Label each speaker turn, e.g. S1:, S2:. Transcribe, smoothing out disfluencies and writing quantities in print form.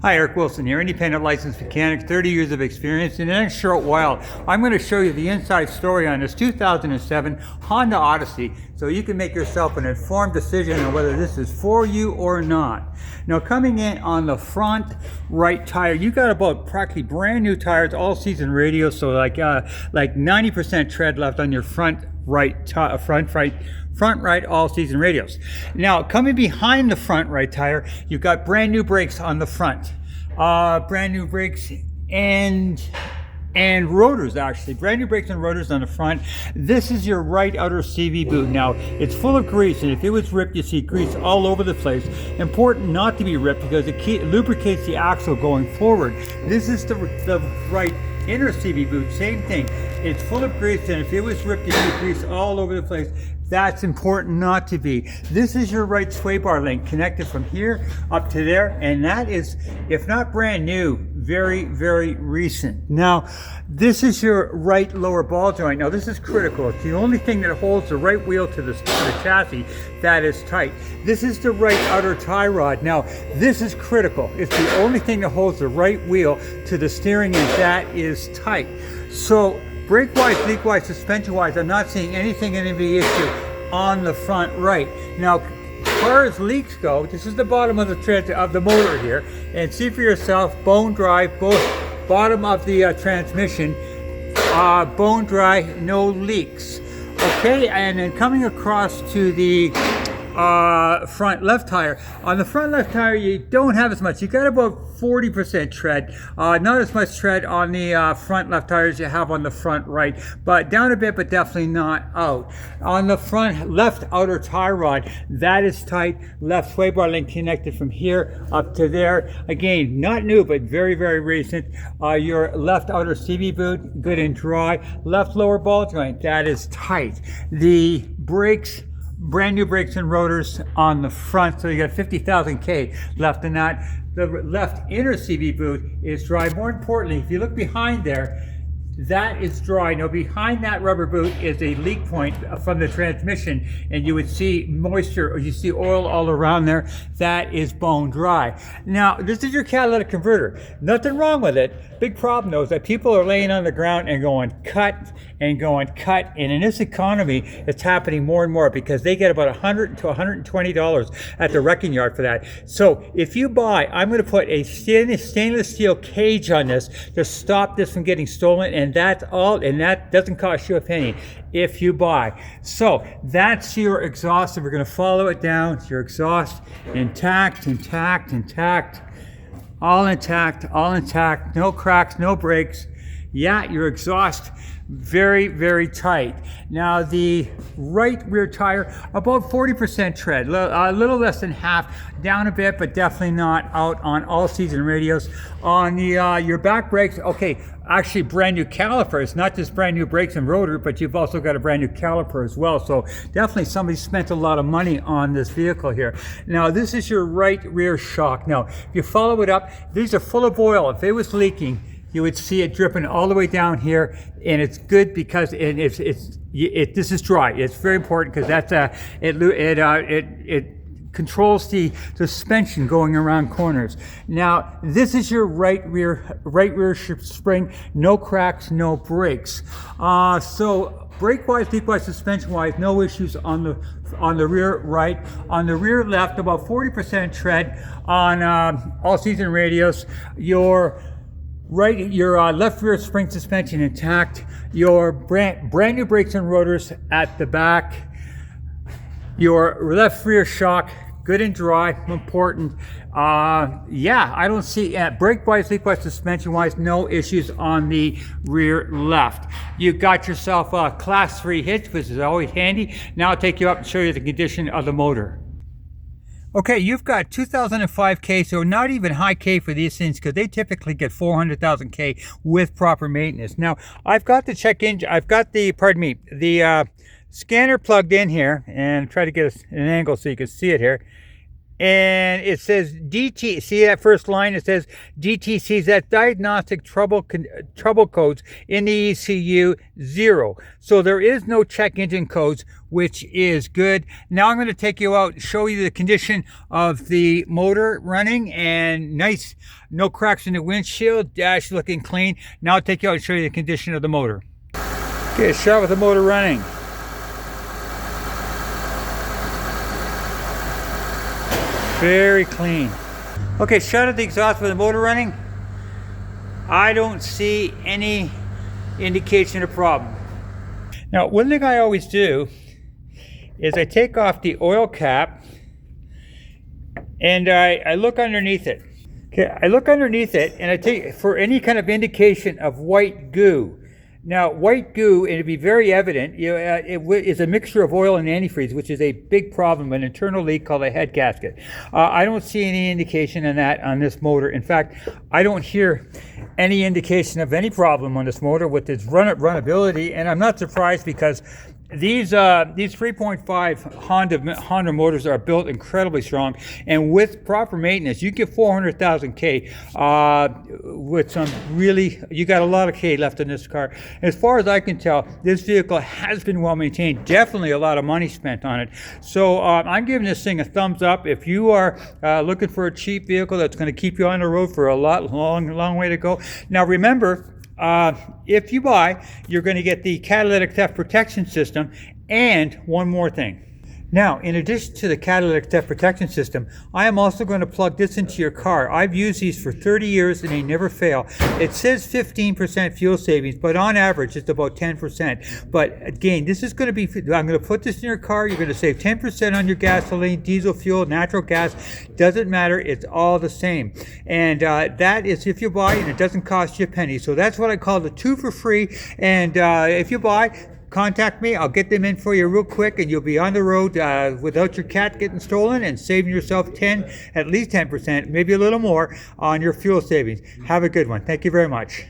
S1: Hi, Eric Wilson here, independent licensed mechanic, 30 years of experience. In the next short while, I'm going to show you the inside story on this 2007 Honda Odyssey so you can make yourself an informed decision on whether this is for you or not. Now, coming in on the front right tire, you got about practically brand new tires, all season radios, so like 90% tread left on your front right all season radios. Now, coming behind the front right tire, you've got brand new brakes on the front. Brand new brakes and rotors, actually. Brand new brakes and rotors on the front. This is your right outer CV boot. Now, it's full of grease, and if it was ripped, you see grease all over the place. Important not to be ripped because it lubricates the axle going forward. This is the right inner CV boot, same thing. It's full of grease, and if it was ripped, you see grease all over the place. That's important not to be. This is your right sway bar link connected from here up to there, and that is, if not brand new, very, very recent. Now, this is your right lower ball joint. Now, this is critical. It's the only thing that holds the right wheel to the chassis that is tight. This is the right outer tie rod. Now, this is critical. It's the only thing that holds the right wheel to the steering, and that is tight. So, brake-wise, leak-wise, suspension-wise, I'm not seeing anything in the issue on the front right. Now, as far as leaks go, this is the bottom of the motor here, and see for yourself, bone dry, both bottom of the transmission, bone dry, no leaks. Okay, and then coming across to the front left tire. On the front left tire, you don't have as much. You got about 40% tread. Not as much tread on the front left tire as you have on the front right, but down a bit, but definitely not out. On the front left outer tie rod, that is tight. Left sway bar link connected from here up to there. Again, not new, but very, very recent. Your left outer CV boot, good and dry. Left lower ball joint, that is tight. The brakes, brand new brakes and rotors on the front, so you got 50,000 K left in that. The left inner CV boot is dry. More importantly, if you look behind there, that is dry. Now, behind that rubber boot is a leak point from the transmission, and you would see moisture, or you see oil all around there. That is bone dry. Now, this is your catalytic converter. Nothing wrong with it. Big problem, though, is that people are laying on the ground and going cut, and in this economy, it's happening more and more because they get about $100 to $120 at the wrecking yard for that. So, if you buy, I'm going to put a stainless steel cage on this to stop this from getting stolen, and that's all, and that doesn't cost you a penny if you buy. So that's your exhaust, and we're going to follow it down. Your exhaust intact, all intact, no cracks, no breaks. Yeah, your exhaust very, very tight. Now, the right rear tire, about 40% tread, a little less than half, down a bit, but definitely not out on all season radios. On the your back brakes, okay, actually brand new calipers, not just brand new brakes and rotor, but you've also got a brand new caliper as well. So definitely somebody spent a lot of money on this vehicle here. Now, this is your right rear shock. Now, if you follow it up, these are full of oil. If it was leaking, you would see it dripping all the way down here, and it's good because this is dry. It's very important because that's it controls the suspension going around corners. Now, this is your right rear spring, no cracks, no breaks. So brake-wise, leak-wise, suspension-wise, no issues on the rear right. On the rear left, about 40% tread on all-season radios. Your left rear spring suspension intact. Your brand new brakes and rotors at the back. Your left rear shock, good and dry, important. Yeah, I don't see, brake-wise, leak-wise, suspension-wise, no issues on the rear left. You got yourself a Class 3 hitch, which is always handy. Now I'll take you up and show you the condition of the motor. Okay, you've got 2005 K, so not even high K for these things because they typically get 400,000 K with proper maintenance. Now, I've got the scanner plugged in here, and try to get an angle so you can see it here. and it says DT. See that first line? It says DTCs, that diagnostic trouble codes in the ECU 0. So there is no check engine codes, which is good. Now I'm going to take you out, show you the condition of the motor running, and nice, no cracks in the windshield, dash looking clean. Now I'll take you out and show you the condition of the motor. Okay, start with the motor running. Very clean. Okay, shut of the exhaust with the motor running. I don't see any indication of problem. Now, one thing I always do is I take off the oil cap and I look underneath it. Okay, I look underneath it and I take for any kind of indication of white goo. Now, white goo, and it'd be very evident, it is a mixture of oil and antifreeze, which is a big problem, an internal leak called a head gasket. I don't see any indication of that on this motor. In fact, I don't hear any indication of any problem on this motor with its runnability, and I'm not surprised because these 3.5 Honda motors are built incredibly strong, and with proper maintenance, you get 400,000 K with some really, you got a lot of K left in this car. As far as I can tell, this vehicle has been well maintained, definitely a lot of money spent on it. So I'm giving this thing a thumbs up. If you are looking for a cheap vehicle that's going to keep you on the road for a long way to go. Now remember, if you buy, you're going to get the catalytic theft protection system and one more thing. Now, in addition to the catalytic theft protection system, I am also going to plug this into your car. I've used these for 30 years and they never fail. It says 15% fuel savings, but on average it's about 10%. But again, this is going to be, I'm going to put this in your car. You're going to save 10% on your gasoline, diesel fuel, natural gas. Doesn't matter. It's all the same. And that is if you buy, and it doesn't cost you a penny. So that's what I call the 2 for free. And if you buy, contact me. I'll get them in for you real quick, and you'll be on the road without your cat getting stolen and saving yourself at least 10%, maybe a little more on your fuel savings. Have a good one. Thank you very much.